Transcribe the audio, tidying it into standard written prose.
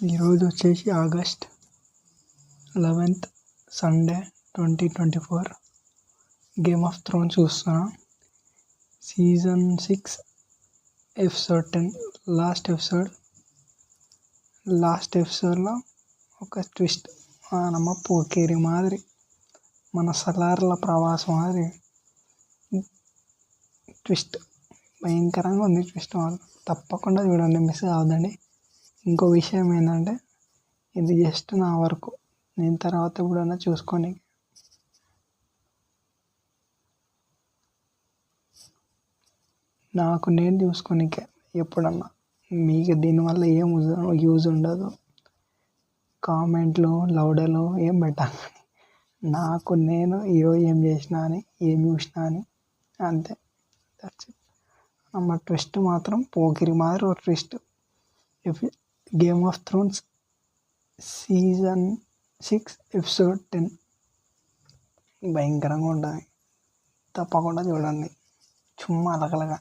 ఈరోజు వచ్చేసి August 11th Sunday 2024. Game of Thrones చూస్తున్నా. సీజన్ 6 ఎపిసోడ్ 10 లాస్ట్ ఎపిసోడ్లో ఒక ట్విస్ట్. నమ్మ పోకేరి మాదిరి, మన సలార్ల ప్రవాసం మాదిరి ట్విస్ట్ భయంకరంగా ఉంది. ట్విస్ట్ వాళ్ళు తప్పకుండా చూడండి, మిస్ కావద్దండి. ఇంకో విషయం ఏంటంటే, ఇది జస్ట్ నా వరకు, నేను తర్వాత ఎప్పుడన్నా చూసుకొని నాకు నేను చూసుకోనికే ఎప్పుడన్నా. మీకు దీనివల్ల ఏం యూజ్ ఉండదు. కామెంట్లు లౌడలు ఏం పెట్టాలి. నాకు నేను ఈరోజు ఏం చేసినా అని, ఏం చూసినా అని, అంతే. That's it. అమ్మ ట్విస్ట్ మాత్రం పోకిరి మాదిరి ఒక twist. Game of Thrones season 6 episode 10 భయంకరంగా ఉంటుంది. తప్పకుండా చూడండి. చుమ్మా అలకలగా.